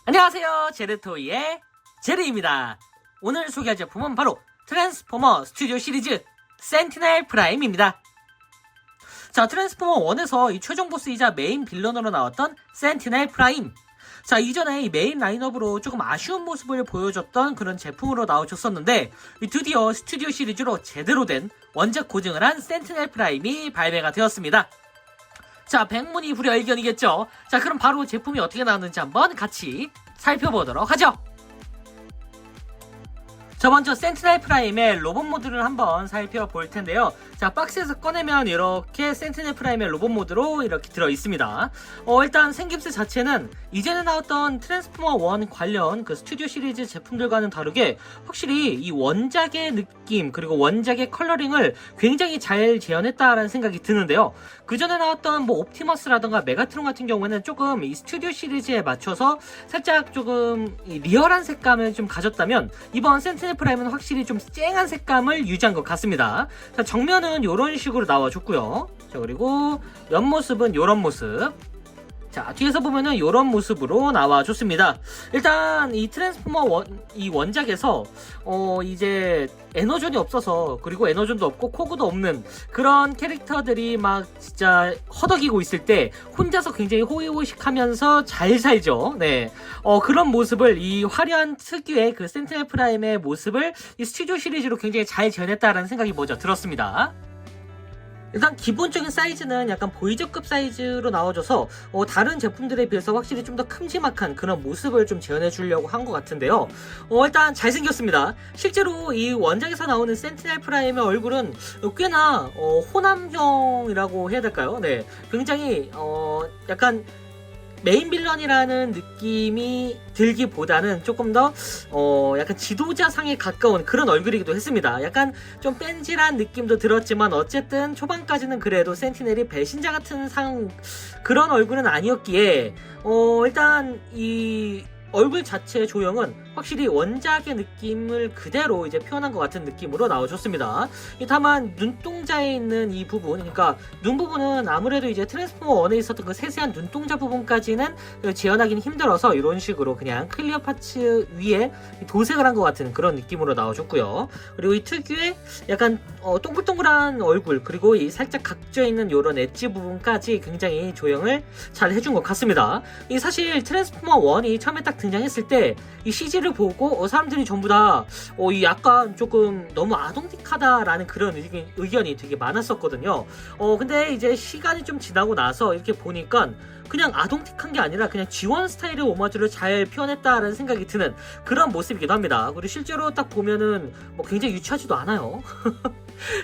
안녕하세요, 제르토이의 제르입니다. 오늘 소개할 제품은 바로 트랜스포머 스튜디오 시리즈 센티넬 프라임입니다. 자, 트랜스포머 1에서 이 최종 보스이자 메인 빌런으로 나왔던 센티넬 프라임. 자, 이전에 이 메인 라인업으로 조금 아쉬운 모습을 보여줬던 그런 제품으로 나와줬었는데 드디어 스튜디오 시리즈로 제대로 된 원작 고증을 한 센티넬 프라임이 발매가 되었습니다. 자, 백문이 불여일견이겠죠. 자, 그럼 바로 제품이 어떻게 나왔는지 한번 같이 살펴보도록 하죠. 자, 먼저 센티넬 프라임의 로봇 모드를 한번 살펴볼 텐데요. 자, 박스에서 꺼내면 이렇게 센티넬 프라임의 로봇 모드로 이렇게 들어있습니다. 일단 생김새 자체는 이전에 나왔던 트랜스포머 1 관련 그 스튜디오 시리즈 제품들과는 다르게 확실히 이 원작의 느낌 그리고 원작의 컬러링을 굉장히 잘 재현했다라는 생각이 드는데요. 그 전에 나왔던 뭐 옵티머스라던가 메가트론 같은 경우에는 조금 이 스튜디오 시리즈에 맞춰서 살짝 조금 이 리얼한 색감을 좀 가졌다면 이번 센티넬 프라임은 확실히 좀 쨍한 색감을 유지한 것 같습니다. 자, 정면은 이런 식으로 나와줬고요. 자, 그리고 옆모습은 이런 모습. 자, 뒤에서 보면은 이런 모습으로 나와줬습니다. 일단 이 트랜스포머 이 원작에서 이제 에너존이 없어서, 그리고 에너존도 없고 코그도 없는 그런 캐릭터들이 막 진짜 허덕이고 있을 때 혼자서 굉장히 호의호식하면서 잘 살죠. 네, 그런 모습을, 이 화려한 특유의 그 센티넬 프라임의 모습을 이 스튜디오 시리즈로 굉장히 잘 재현했다라는 생각이 먼저 들었습니다. 일단 기본적인 사이즈는 약간 보이저급 사이즈로 나와줘서 다른 제품들에 비해서 확실히 좀 더 큼지막한 그런 모습을 좀 재현해 주려고 한 것 같은데요. 일단 잘생겼습니다. 실제로 이 원작에서 나오는 센티넬 프라임의 얼굴은 꽤나 호남형이라고 해야 될까요? 네, 굉장히 약간 메인 빌런이라는 느낌이 들기보다는 조금 더 약간 지도자상에 가까운 그런 얼굴이기도 했습니다. 약간 좀 뺀질한 느낌도 들었지만 어쨌든 초반까지는 그래도 센티넬이 배신자 같은 그런 얼굴은 아니었기에 일단 이 얼굴 자체의 조형은 확실히 원작의 느낌을 그대로 이제 표현한 것 같은 느낌으로 나와줬습니다. 다만 눈동자에 있는 이 부분, 그러니까 눈 부분은 아무래도 이제 트랜스포머 1에 있었던 그 세세한 눈동자 부분까지는 재현하기는 힘들어서 이런 식으로 그냥 클리어 파츠 위에 도색을 한 것 같은 그런 느낌으로 나와줬고요. 그리고 이 특유의 약간 동글동글한 얼굴, 그리고 이 살짝 각져 있는 이런 엣지 부분까지 굉장히 조형을 잘 해준 것 같습니다. 이 사실 트랜스포머 1이 처음에 딱 등장했을 때 이 CG를 보고 사람들이 전부 다 이 약간 조금 너무 아동틱하다라는 그런 의견이 되게 많았었거든요. 근데 이제 시간이 좀 지나고 나서 이렇게 보니까 그냥 아동틱한 게 아니라 그냥 G1 스타일의 오마주를 잘 표현했다라는 생각이 드는 그런 모습이기도 합니다. 그리고 실제로 딱 보면은 뭐 굉장히 유치하지도 않아요.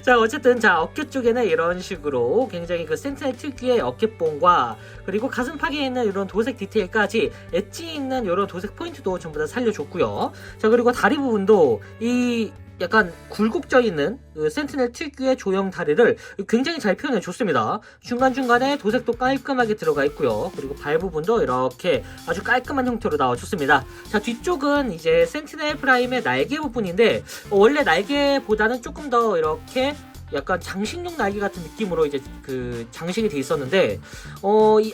자, 어쨌든 자, 어깨 쪽에는 이런 식으로 굉장히 그 센티넬 특유의 어깨뽕과 그리고 가슴팍에 있는 이런 도색 디테일까지 엣지 있는 이런 도색 포인트도 전부 다 살려줬고요. 자, 그리고 다리 부분도 이 약간 굴곡져 있는 그 센티넬 특유의 조형 다리를 굉장히 잘 표현해 줬습니다. 중간중간에 도색도 깔끔하게 들어가 있고요. 그리고 발 부분도 이렇게 아주 깔끔한 형태로 나와줬습니다. 자, 뒤쪽은 이제 센티넬 프라임의 날개 부분인데 원래 날개보다는 조금 더 이렇게 약간 장식용 날개 같은 느낌으로 이제 그 장식이 돼 있었는데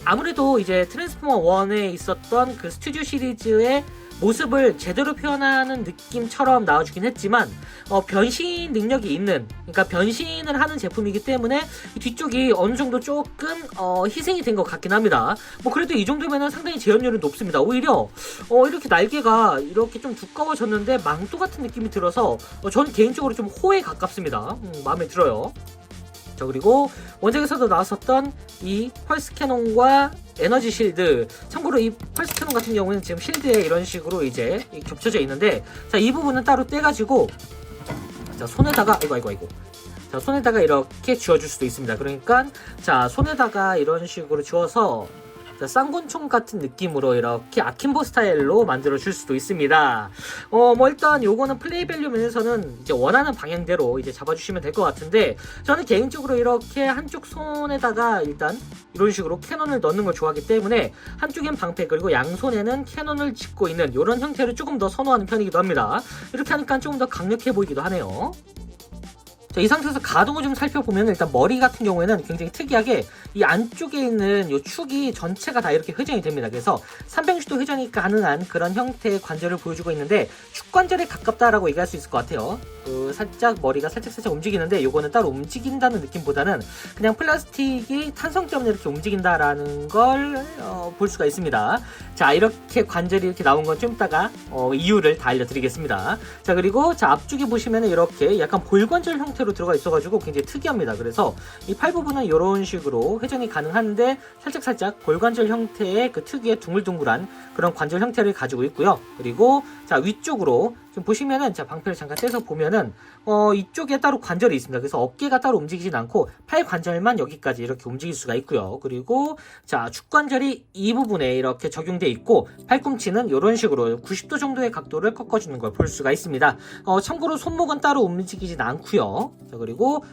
아무래도 이제 트랜스포머 1에 있었던 그 스튜디오 시리즈의 모습을 제대로 표현하는 느낌처럼 나와주긴 했지만 변신 능력이 있는, 그러니까 변신을 하는 제품이기 때문에 뒤쪽이 어느 정도 조금 희생이 된 것 같긴 합니다. 뭐 그래도 이 정도면은 상당히 재현율은 높습니다. 오히려 이렇게 날개가 이렇게 좀 두꺼워졌는데 망토 같은 느낌이 들어서 저는 개인적으로 좀 호에 가깝습니다. 마음에 들어요. 자, 그리고 원작에서도 나왔었던 이 펄스 캐논과 에너지 실드, 참고로 이 펄스 캐논 같은 경우는 지금 실드에 이런 식으로 이제 겹쳐져 있는데, 자, 이 부분은 따로 떼가지고 자, 손에다가 아이고 자, 손에다가 이렇게 쥐어줄 수도 있습니다. 그러니까 자, 손에다가 이런 식으로 쥐어서 쌍권총 같은 느낌으로 이렇게 아킨보 스타일로 만들어 줄 수도 있습니다. 뭐 일단 요거는 플레이 밸류 면에서는 이제 원하는 방향대로 이제 잡아주시면 될 것 같은데, 저는 개인적으로 이렇게 한쪽 손에다가 일단 이런 식으로 캐논을 넣는 걸 좋아하기 때문에 한쪽엔 방패 그리고 양손에는 캐논을 짚고 있는 이런 형태를 조금 더 선호하는 편이기도 합니다. 이렇게 하니까 조금 더 강력해 보이기도 하네요. 자, 이 상태에서 가동을 좀 살펴보면 일단 머리 같은 경우에는 굉장히 특이하게 이 안쪽에 있는 이 축이 전체가 다 이렇게 회전이 됩니다. 그래서 360도 회전이 가능한 그런 형태의 관절을 보여주고 있는데 축관절에 가깝다라고 얘기할 수 있을 것 같아요. 살짝 머리가 살짝 움직이는데 요거는 따로 움직인다는 느낌보다는 그냥 플라스틱이 탄성 때문에 이렇게 움직인다라는 걸 볼 수가 있습니다. 자, 이렇게 관절이 이렇게 나온 건 좀 이따가 이유를 다 알려드리겠습니다. 자, 그리고 자, 앞쪽에 보시면 이렇게 약간 볼관절 형태로 들어가 있어가지고 굉장히 특이합니다. 그래서 이 팔 부분은 이런 식으로 회전이 가능한데 살짝 볼관절 형태의 그 특유의 둥글둥글한 그런 관절 형태를 가지고 있고요. 그리고 자, 위쪽으로 좀 보시면은 자, 방패를 잠깐 떼서 보면은 이쪽에 따로 관절이 있습니다. 그래서 어깨가 따로 움직이진 않고 팔 관절만 여기까지 이렇게 움직일 수가 있고요. 그리고 자, 축관절이 이 부분에 이렇게 적용돼 있고 팔꿈치는 이런 식으로 90도 정도의 각도를 꺾어주는 걸 볼 수가 있습니다. 참고로 손목은 따로 움직이진 않고요. 자, 그리고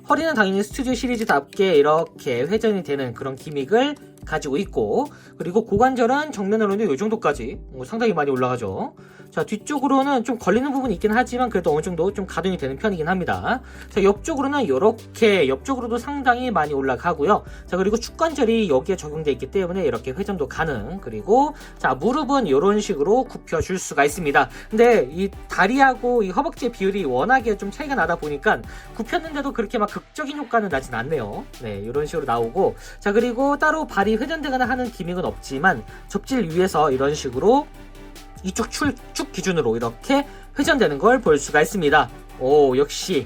허리는 당연히 스튜디오 시리즈답게 이렇게 회전이 되는 그런 기믹을 가지고 있고, 그리고 고관절은 정면으로는 이 정도까지 상당히 많이 올라가죠. 자, 뒤쪽으로는 좀 걸리는 부분이 있긴 하지만 그래도 어느 정도 좀 가동이 되는 편이긴 합니다. 자, 옆쪽으로는 이렇게 옆쪽으로도 상당히 많이 올라가고요. 자, 그리고 축관절이 여기에 적용되어 있기 때문에 이렇게 회전도 가능. 그리고 자, 무릎은 이런 식으로 굽혀줄 수가 있습니다. 근데 이 다리하고 이 허벅지의 비율이 워낙에 좀 차이가 나다 보니까 굽혔는데도 그렇게 막 극적인 효과는 나진 않네요. 네, 이런 식으로 나오고, 자, 그리고 따로 발이 회전되거나 하는 기믹은 없지만 접지를 위해서 이런 식으로 이쪽 축 기준으로 이렇게 회전되는 걸 볼 수가 있습니다. 오, 역시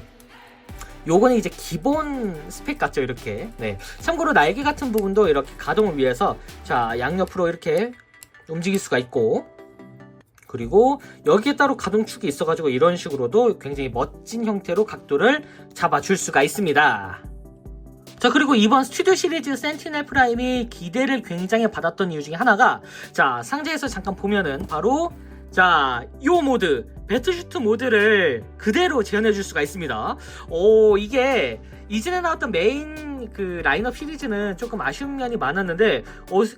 요거는 이제 기본 스펙 같죠, 이렇게. 네. 참고로 날개 같은 부분도 이렇게 가동을 위해서 자, 양옆으로 이렇게 움직일 수가 있고, 그리고 여기에 따로 가동축이 있어가지고 이런 식으로도 굉장히 멋진 형태로 각도를 잡아줄 수가 있습니다. 자, 그리고 이번 스튜디오 시리즈 센티넬 프라임이 기대를 굉장히 받았던 이유 중에 하나가, 자, 상자에서 잠깐 보면은 바로 자, 요 모드 배틀슈트 모드를 그대로 재현해줄 수가 있습니다. 이게 이전에 나왔던 메인 그 라인업 시리즈는 조금 아쉬운 면이 많았는데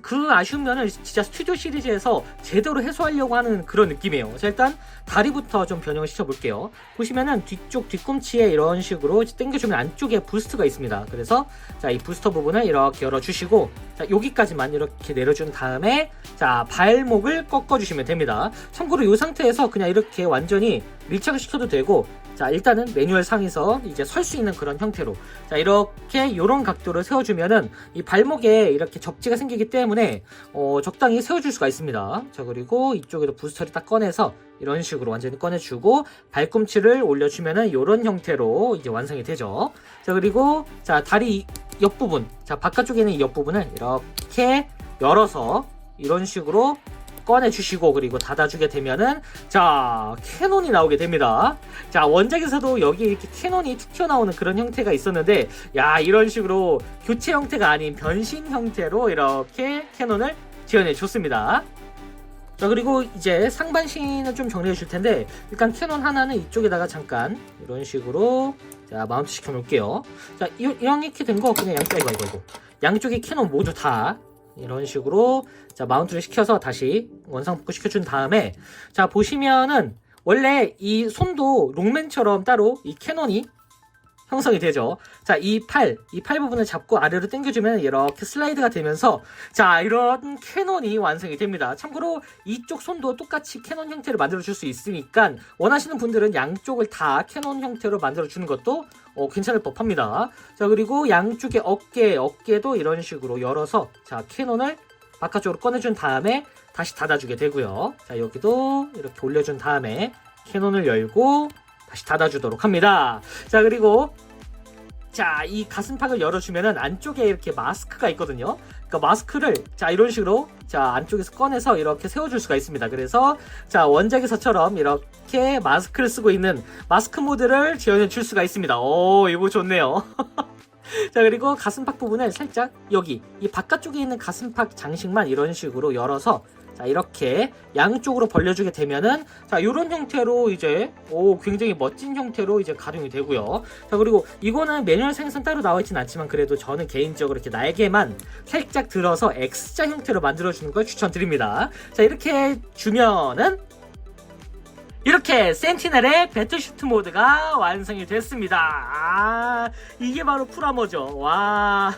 그 아쉬운 면을 진짜 스튜디오 시리즈에서 제대로 해소하려고 하는 그런 느낌이에요. 자, 일단 다리부터 좀 변형을 시켜볼게요. 보시면은 뒤쪽 뒤꿈치에 이런 식으로 당겨주면 안쪽에 부스트가 있습니다. 그래서 자, 이 부스터 부분을 이렇게 열어주시고, 자, 여기까지만 이렇게 내려준 다음에 자, 발목을 꺾어주시면 됩니다. 참고로 이 상태에서 그냥 이렇게 완전히 밀착을 시켜도 되고, 자, 일단은 매뉴얼 상에서 이제 설 수 있는 그런 형태로 자, 이렇게 요런 각도를 세워주면은 이 발목에 이렇게 접지가 생기기 때문에 적당히 세워줄 수가 있습니다. 자, 그리고 이쪽에도 부스터를 딱 꺼내서 이런 식으로 완전히 꺼내주고 발꿈치를 올려주면은 요런 형태로 이제 완성이 되죠. 자, 그리고 자, 다리 옆부분, 자, 바깥쪽에 있는 이 옆부분을 이렇게 열어서 이런 식으로 꺼내주시고, 그리고 닫아주게 되면은 자, 캐논이 나오게 됩니다. 자, 원작에서도 여기 이렇게 캐논이 툭 튀어나오는 그런 형태가 있었는데, 야, 이런 식으로 교체 형태가 아닌 변신 형태로 이렇게 캐논을 지원해 줬습니다. 자, 그리고 이제 상반신을 좀 정리해 줄 텐데, 일단 캐논 하나는 이쪽에다가 잠깐 이런 식으로 자, 마운트 시켜 놓을게요. 자, 이렇게 된 거 그냥 이거 양쪽에 캐논 모두 다 이런 식으로 자, 마운트를 시켜서 다시 원상복구 시켜준 다음에, 자, 보시면은 원래 이 손도 롱맨처럼 따로 이 캐논이 형성이 되죠. 자, 이 팔 부분을 잡고 아래로 당겨주면 이렇게 슬라이드가 되면서 자, 이런 캐논이 완성이 됩니다. 참고로 이쪽 손도 똑같이 캐논 형태를 만들어줄 수 있으니까 원하시는 분들은 양쪽을 다 캐논 형태로 만들어주는 것도 괜찮을 법합니다. 자, 그리고 양쪽의 어깨도 이런 식으로 열어서 자, 캐논을 바깥쪽으로 꺼내준 다음에 다시 닫아주게 되고요. 자, 여기도 이렇게 올려준 다음에 캐논을 열고 다시 닫아주도록 합니다. 자, 그리고 자, 이 가슴팍을 열어주면은 안쪽에 이렇게 마스크가 있거든요. 그러니까 마스크를 자, 이런 식으로 자, 안쪽에서 꺼내서 이렇게 세워줄 수가 있습니다. 그래서 자, 원작에서처럼 이렇게 마스크를 쓰고 있는 마스크 모드를 지원해 줄 수가 있습니다. 이거 좋네요. 자, 그리고 가슴팍 부분을 살짝 여기 이 바깥쪽에 있는 가슴팍 장식만 이런 식으로 열어서 자, 이렇게 양쪽으로 벌려주게 되면은 자, 요런 형태로 이제 굉장히 멋진 형태로 이제 가동이 되고요. 자, 그리고 이거는 매뉴얼 상에서는 따로 나와 있진 않지만 그래도 저는 개인적으로 이렇게 날개만 살짝 들어서 X자 형태로 만들어주는 걸 추천드립니다. 자, 이렇게 주면은 이렇게 센티넬의 배틀슈트 모드가 완성이 됐습니다. 이게 바로 프라모죠. 와.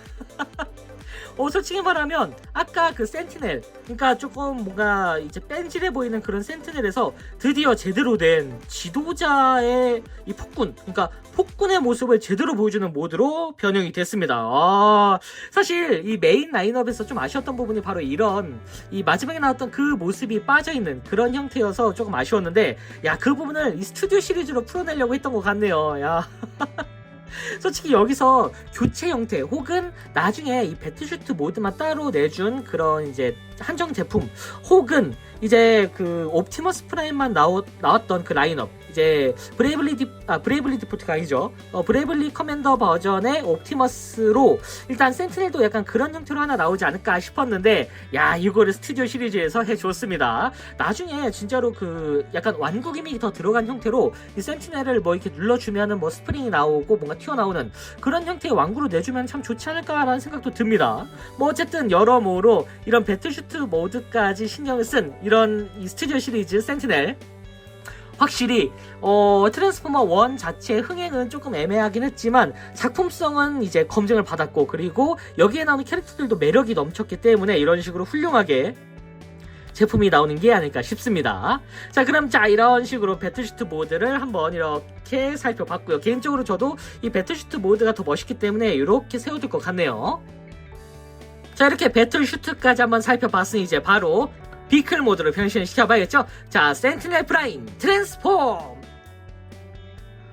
솔직히 말하면 아까 그 센티넬, 그러니까 조금 뭔가 이제 뺀질해 보이는 그런 센티넬에서 드디어 제대로 된 지도자의 이 폭군, 그러니까 폭군의 모습을 제대로 보여주는 모드로 변형이 됐습니다. 사실 이 메인 라인업에서 좀 아쉬웠던 부분이 바로 이런 이 마지막에 나왔던 그 모습이 빠져있는 그런 형태여서 조금 아쉬웠는데, 야, 그 부분을 이 스튜디오 시리즈로 풀어내려고 했던 것 같네요. 야. 솔직히 여기서 교체 형태 혹은 나중에 이 배틀슈트 모드만 따로 내준 그런 이제 한정 제품, 혹은 이제 그 옵티머스 프라임만 나왔던 그 라인업, 이제 브레이블리 디포트가 아니죠. 브레이블리 커맨더 버전의 옵티머스로 일단 센티넬도 약간 그런 형태로 하나 나오지 않을까 싶었는데, 야, 이거를 스튜디오 시리즈에서 해줬습니다. 나중에 진짜로 그 약간 완구 기믹이 더 들어간 형태로 이 센티넬을 뭐 이렇게 눌러주면은 뭐 스프링이 나오고 뭔가 튀어나오는 그런 형태의 완구로 내주면 참 좋지 않을까라는 생각도 듭니다. 뭐 어쨌든 여러모로 이런 배틀슈트 모드까지 신경을 쓴 이런 이 스튜디오 시리즈 센티넬, 확실히 트랜스포머 1 자체의 흥행은 조금 애매하긴 했지만 작품성은 이제 검증을 받았고, 그리고 여기에 나오는 캐릭터들도 매력이 넘쳤기 때문에 이런 식으로 훌륭하게 제품이 나오는 게 아닐까 싶습니다. 자, 그럼 이런 식으로 배틀슈트 모드를 한번 이렇게 살펴봤고요. 개인적으로 저도 이 배틀슈트 모드가 더 멋있기 때문에 이렇게 세워둘 것 같네요. 자, 이렇게 배틀슈트까지 한번 살펴봤으니 이제 바로 비클 모드로 변신시켜봐야겠죠? 자, 센티넬 프라임 트랜스폼!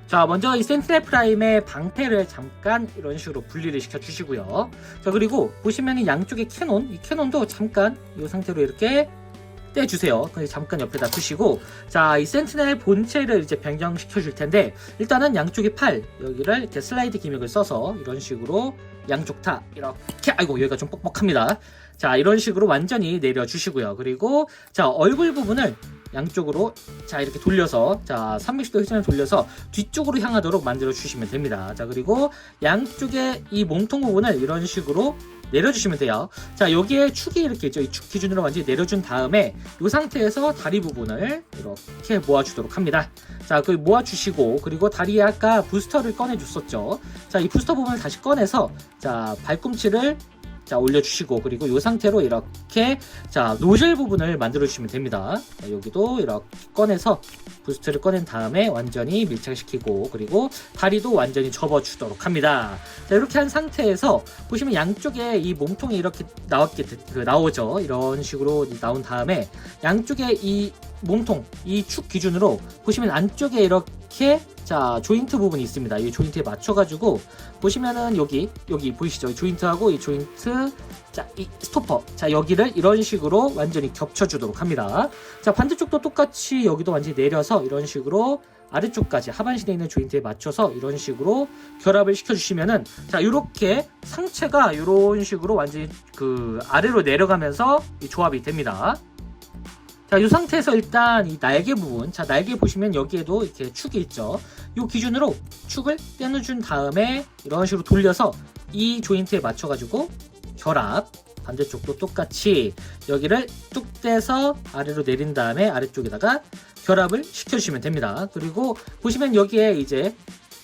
자, 먼저 이 센티넬 프라임의 방패를 잠깐 이런 식으로 분리를 시켜주시고요. 자, 그리고 보시면 이 양쪽에 이 캐논도 잠깐 이 상태로 이렇게 떼주세요. 잠깐 옆에다 두시고, 자, 이 센티넬 본체를 이제 변경시켜 줄 텐데, 일단은 양쪽에 팔, 여기를 이렇게 슬라이드 기믹을 써서 이런 식으로 양쪽 다 이렇게, 아이고, 여기가 좀 뻑뻑합니다. 자, 이런 식으로 완전히 내려주시고요. 그리고 자, 얼굴 부분을 양쪽으로 자 이렇게 돌려서, 자 360도 회전을 돌려서 뒤쪽으로 향하도록 만들어 주시면 됩니다. 자, 그리고 양쪽에 이 몸통 부분을 이런 식으로 내려주시면 돼요. 자, 여기에 축이 이렇게 있죠. 이 축 기준으로 완전히 내려준 다음에 이 상태에서 다리 부분을 이렇게 모아주도록 합니다. 자, 그 모아주시고, 그리고 다리에 아까 부스터를 꺼내줬었죠. 자, 이 부스터 부분을 다시 꺼내서 자 발꿈치를 자 올려주시고, 그리고 이 상태로 이렇게 자 노즐 부분을 만들어 주시면 됩니다. 자, 여기도 이렇게 꺼내서 부스트를 꺼낸 다음에 완전히 밀착시키고, 그리고 다리도 완전히 접어주도록 합니다. 자, 이렇게 한 상태에서 보시면 양쪽에 이 몸통이 이렇게 나오죠. 이런 식으로 나온 다음에 양쪽에 이 몸통, 이 축 기준으로 보시면 안쪽에 이렇게 자 조인트 부분이 있습니다. 이 조인트에 맞춰가지고 보시면은 여기 보이시죠? 이 조인트하고 이 조인트, 자 이 스토퍼, 자 여기를 이런 식으로 완전히 겹쳐주도록 합니다. 자, 반대쪽도 똑같이 여기도 완전히 내려서 이런 식으로 아래쪽까지 하반신에 있는 조인트에 맞춰서 이런 식으로 결합을 시켜주시면은 자 이렇게 상체가 이런 식으로 완전히 그 아래로 내려가면서 이 조합이 됩니다. 자, 이 상태에서 일단 이 날개 부분, 자 날개 보시면 여기에도 이렇게 축이 있죠. 이 기준으로 축을 떼어준 다음에 이런 식으로 돌려서 이 조인트에 맞춰가지고 결합, 반대쪽도 똑같이 여기를 뚝 떼서 아래로 내린 다음에 아래쪽에다가 결합을 시켜주시면 됩니다. 그리고 보시면 여기에 이제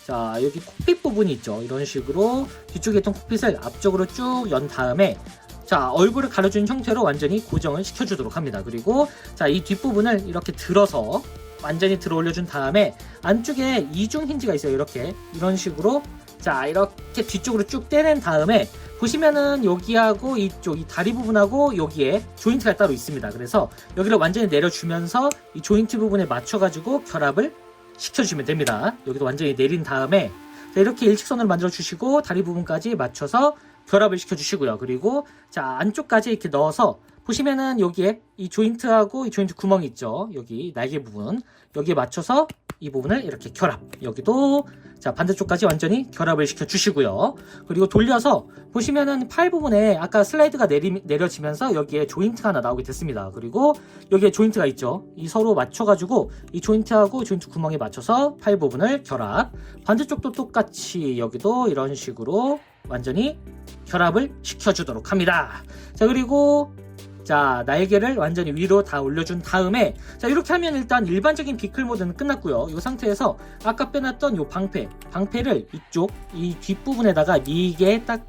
자 여기 콕핏 부분이 있죠. 이런 식으로 뒤쪽에 있던 콕핏을 앞쪽으로 쭉 연 다음에 자 얼굴을 가려주는 형태로 완전히 고정을 시켜주도록 합니다. 그리고 자 이 뒷부분을 이렇게 들어서 완전히 들어 올려준 다음에 안쪽에 이중 힌지가 있어요. 이런 식으로 자 이렇게 뒤쪽으로 쭉 떼낸 다음에 보시면은 여기하고 이쪽 이 다리 부분하고 여기에 조인트가 따로 있습니다. 그래서 여기를 완전히 내려주면서 이 조인트 부분에 맞춰가지고 결합을 시켜주시면 됩니다. 여기도 완전히 내린 다음에 자, 이렇게 일직선으로 만들어 주시고 다리 부분까지 맞춰서 결합을 시켜주시고요. 그리고 자 안쪽까지 이렇게 넣어서 보시면은 여기에 이 조인트하고 이 조인트 구멍이 있죠. 여기 날개 부분 여기에 맞춰서 이 부분을 이렇게 결합, 여기도 자 반대쪽까지 완전히 결합을 시켜 주시고요. 그리고 돌려서 보시면은 팔 부분에 아까 슬라이드가 내려지면서 여기에 조인트가 하나 나오게 됐습니다. 그리고 여기에 조인트가 있죠. 이 서로 맞춰가지고 이 조인트하고 조인트 구멍에 맞춰서 팔 부분을 결합, 반대쪽도 똑같이 여기도 이런 식으로 완전히 결합을 시켜주도록 합니다. 자 그리고 자, 날개를 완전히 위로 다 올려준 다음에, 자, 이렇게 하면 일단 일반적인 비클 모드는 끝났고요. 이 상태에서 아까 빼놨던 요 방패를 이쪽 이 뒷부분에다가 4개 딱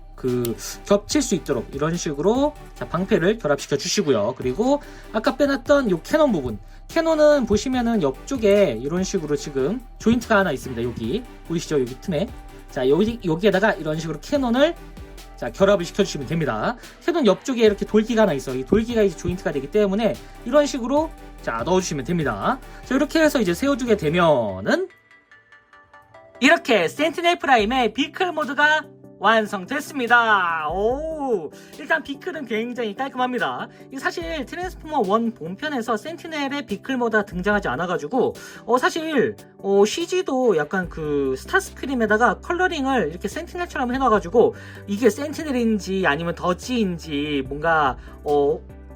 겹칠 수 있도록 이런 식으로, 자, 방패를 결합시켜 주시고요. 그리고 아까 빼놨던 요 캐논 부분, 캐논은 보시면은 옆쪽에 이런 식으로 지금 조인트가 하나 있습니다. 여기 보이시죠? 여기 틈에, 자, 여기에다가 이런 식으로 캐논을, 자, 결합을 시켜주시면 됩니다. 캐논 옆쪽에 이렇게 돌기가 하나 있어요. 이 돌기가 이제 조인트가 되기 때문에 이런 식으로, 자, 넣어주시면 됩니다. 자, 이렇게 해서 이제 세워주게 되면은 이렇게 센티넬 프라임의 비클 모드가 완성됐습니다. 오, 일단 비클은 굉장히 깔끔합니다. 사실 트랜스포머 1 본편에서 센티넬의 비클 모드가 등장하지 않아가지고 사실 CG도 약간 스타스크림에다가 컬러링을 이렇게 센티넬처럼 해놔가지고 이게 센티넬인지 아니면 더지인지 뭔가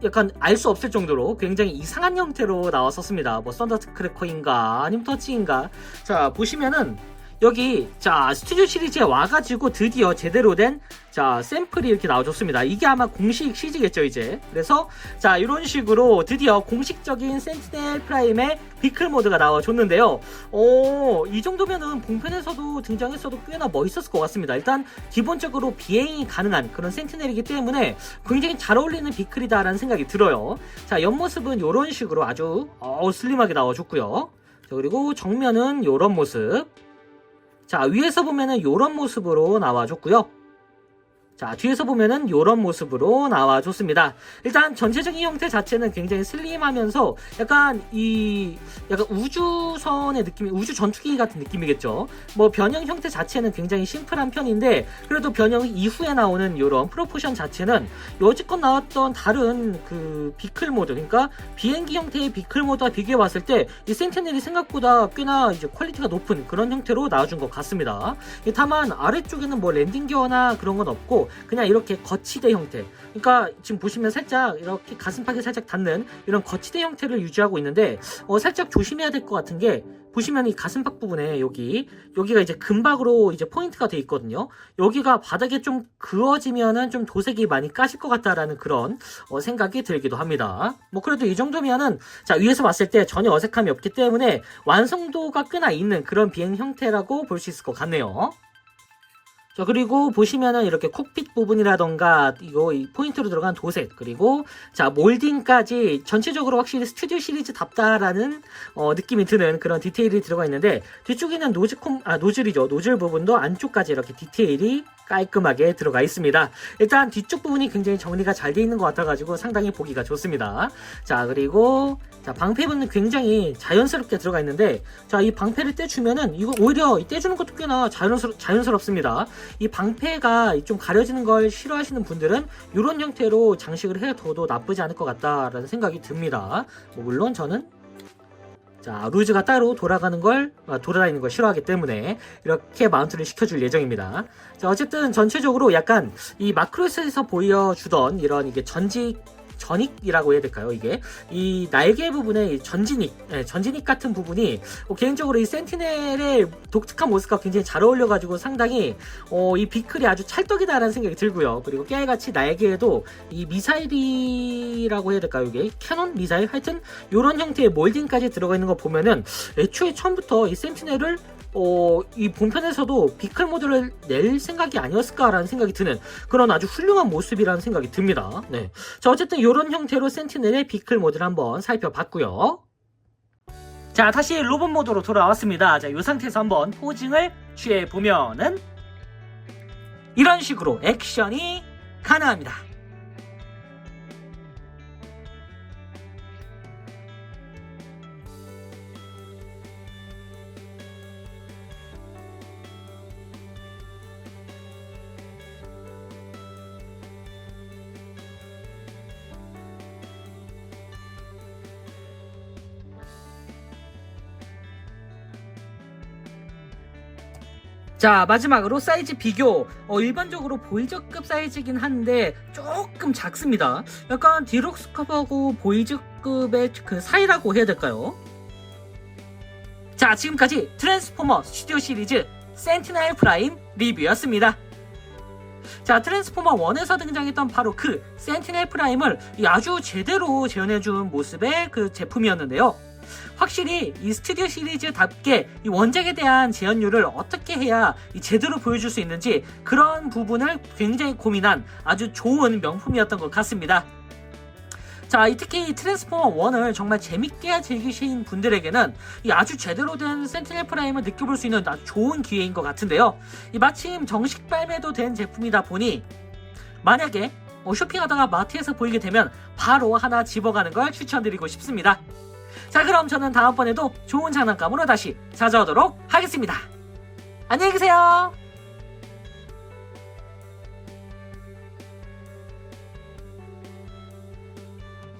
약간 알 수 없을 정도로 굉장히 이상한 형태로 나왔었습니다. 뭐 썬더크래커인가 아니면 더치인가. 자, 보시면은 여기, 자, 스튜디오 시리즈에 와가지고 드디어 제대로 된, 자, 샘플이 이렇게 나와줬습니다. 이게 아마 공식 CG겠죠, 이제. 그래서, 자, 이런 식으로 드디어 공식적인 센티넬 프라임의 비클 모드가 나와줬는데요. 이 정도면은 본편에서도 등장했어도 꽤나 멋있었을 것 같습니다. 일단, 기본적으로 비행이 가능한 그런 센티넬이기 때문에 굉장히 잘 어울리는 비클이다라는 생각이 들어요. 자, 옆모습은 이런 식으로 아주, 슬림하게 나와줬고요. 자, 그리고 정면은 이런 모습. 자, 위에서 보면은 요런 모습으로 나와줬고요. 자, 뒤에서 보면은 요런 모습으로 나와줬습니다. 일단 전체적인 형태 자체는 굉장히 슬림하면서 약간 약간 우주선의 느낌이, 우주 전투기 같은 느낌이겠죠. 뭐 변형 형태 자체는 굉장히 심플한 편인데 그래도 변형 이후에 나오는 요런 프로포션 자체는 여지껏 나왔던 다른 비클 모드, 그러니까 비행기 형태의 비클 모드와 비교해 봤을 때 이 센티넬이 생각보다 꽤나 이제 퀄리티가 높은 그런 형태로 나와준 것 같습니다. 다만 아래쪽에는 뭐 랜딩 기어나 그런 건 없고 그냥 이렇게 거치대 형태, 그러니까 지금 보시면 살짝 이렇게 가슴팍에 살짝 닿는 이런 거치대 형태를 유지하고 있는데 살짝 조심해야 될 것 같은 게, 보시면 이 가슴팍 부분에 여기가 이제 금박으로 이제 포인트가 돼 있거든요. 여기가 바닥에 좀 그어지면은 좀 도색이 많이 까질 것 같다라는 그런 생각이 들기도 합니다. 뭐 그래도 이 정도면은, 자, 위에서 봤을 때 전혀 어색함이 없기 때문에 완성도가 꽤나 있는 그런 비행 형태라고 볼 수 있을 것 같네요. 자, 그리고 보시면은 이렇게 콕핏 부분이라던가 이 포인트로 들어간 도색, 그리고 자, 몰딩까지 전체적으로 확실히 스튜디오 시리즈답다라는 느낌이 드는 그런 디테일이 들어가 있는데, 뒤쪽에는 노즐이죠. 노즐 부분도 안쪽까지 이렇게 디테일이 깔끔하게 들어가 있습니다. 일단 뒤쪽 부분이 굉장히 정리가 잘 돼 있는 것 같아가지고 상당히 보기가 좋습니다. 자, 그리고 자, 방패부는 굉장히 자연스럽게 들어가 있는데, 자, 이 방패를 떼주면은 이거 오히려 떼주는 것도 꽤나 자연스럽습니다. 이 방패가 좀 가려지는 걸 싫어하시는 분들은 이런 형태로 장식을 해둬도 나쁘지 않을 것 같다라는 생각이 듭니다. 뭐 물론 저는, 자, 루즈가 따로 돌아다니는 걸 싫어하기 때문에 이렇게 마운트를 시켜줄 예정입니다. 자, 어쨌든 전체적으로 약간 이 마크로스에서 보여주던 이런 이게 전익이라고 해야 될까요? 이게 이 날개 부분의 전진익 같은 부분이 개인적으로 이 센티넬의 독특한 모습과 굉장히 잘 어울려가지고 상당히 이 비클이 아주 찰떡이다라는 생각이 들고요. 그리고 깨알같이 날개에도 이 미사일이라고 해야 될까요? 이게 캐논 미사일, 하여튼 이런 형태의 몰딩까지 들어가 있는 거 보면은 애초에 처음부터 이 센티넬을 이 본편에서도 비클 모드를 낼 생각이 아니었을까라는 생각이 드는 그런 아주 훌륭한 모습이라는 생각이 듭니다. 네. 자, 어쨌든 이런 형태로 센티넬의 비클 모드를 한번 살펴봤고요. 자, 다시 로봇 모드로 돌아왔습니다. 자, 이 상태에서 한번 포징을 취해보면은 이런 식으로 액션이 가능합니다. 자, 마지막으로 사이즈 비교. 일반적으로 보이저급 사이즈긴 한데 조금 작습니다. 약간 디럭스컵하고 보이저급의 그 사이라고 해야 될까요? 자, 지금까지 트랜스포머 스튜디오 시리즈 센티넬 프라임 리뷰였습니다. 자, 트랜스포머 1에서 등장했던 바로 그 센티넬 프라임을 아주 제대로 재현해준 모습의 그 제품이었는데요. 확실히 이 스튜디오 시리즈답게 이 원작에 대한 재현율을 어떻게 해야 제대로 보여줄 수 있는지 그런 부분을 굉장히 고민한 아주 좋은 명품이었던 것 같습니다. 자, 특히 트랜스포머 1을 정말 재밌게 즐기신 분들에게는 아주 제대로 된 센티넬 프라임을 느껴볼 수 있는 아주 좋은 기회인 것 같은데요. 마침 정식 발매도 된 제품이다 보니 만약에 쇼핑하다가 마트에서 보이게 되면 바로 하나 집어가는 걸 추천드리고 싶습니다. 자, 그럼 저는 다음번에도 좋은 장난감으로 다시 찾아오도록 하겠습니다. 안녕히 계세요.